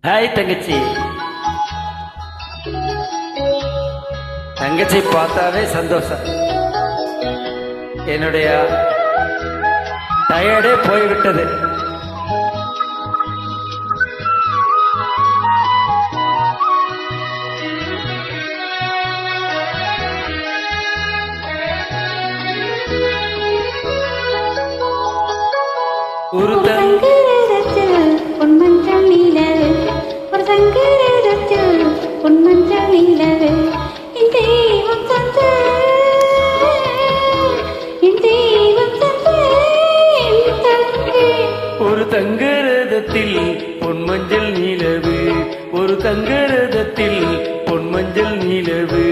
Hi தங்கச்சி. தங்கச்சி பார்த்தாவே சந்தோஷம். என்னுடைய டயர்டே போய்விட்டது. ஒரு தங்கரதத்தில் பொன்மஞ்சள் நீலவு, ஒரு தங்கரதத்தில் பொன்மஞ்சள் நீலவு.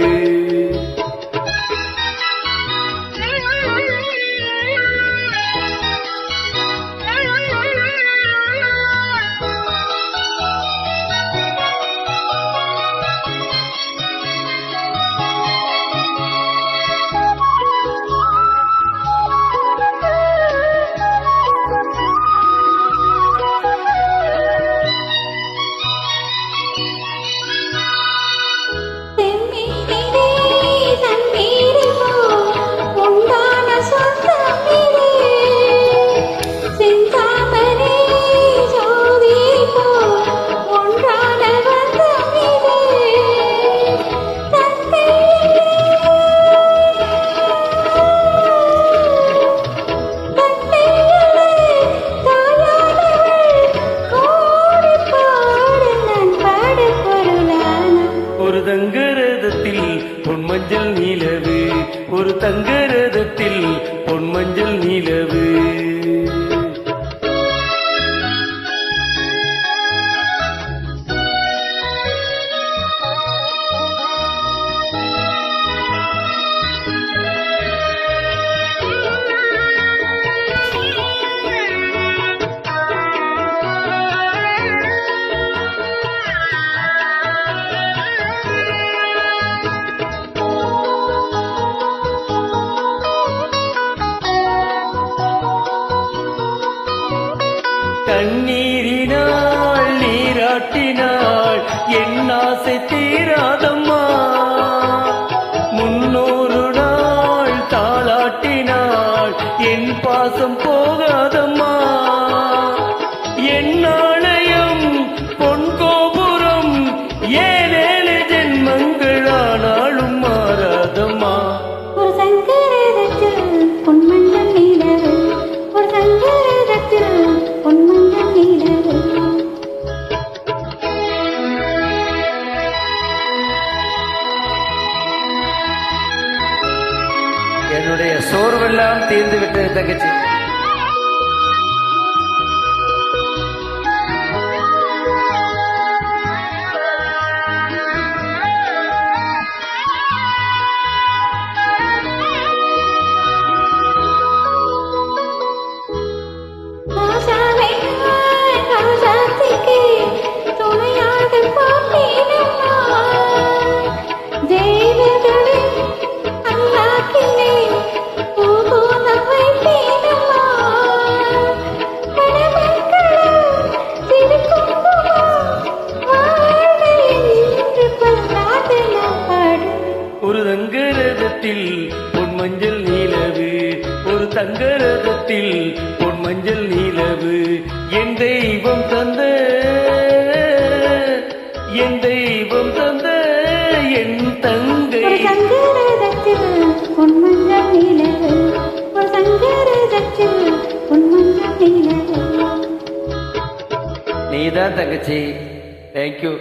ஒரு தங்கரதத்தில் பொன்மஞ்சள் நீலவு, ஒரு தங்கரதத்தில் பொன்மஞ்சள் நீலவு. கண்ணீரினாள் நீராட்டினாள் என் ஆசை தீராதம்மா, 300 நாள் தாளாட்டினாள் என் பாசம் போகாதம்மா. என் நாணயம் பொன் கோபுரம் ஏழேழு ஜென்மங்களானாலும் மாறாதம்மா. ஒரு சங்கரதத்தில் பொன்மஞ்சள் நீலவு, ஒரு சங்கரதத்தில் பொன்மஞ்சள் நீலவு. என்னுடைய சோர்வெல்லாம் தீர்ந்து விட்டது தங்கச்சி. ஒரு தங்கரதத்தில் பொன்மஞ்சள் நீலவு, ஒரு தங்கரதத்தில் பொன்மஞ்சள் நீலவு. என் தெய்வம் தந்த, என் தெய்வம் தந்த என் தங்கை. ஒரு சங்கரதத்தில் பொன்மஞ்சள் நீலவு, ஒரு சங்கரதத்தில் பொன்மஞ்சள் நீலவு. நீதான் தங்கச்சி. தேங்க்யூ.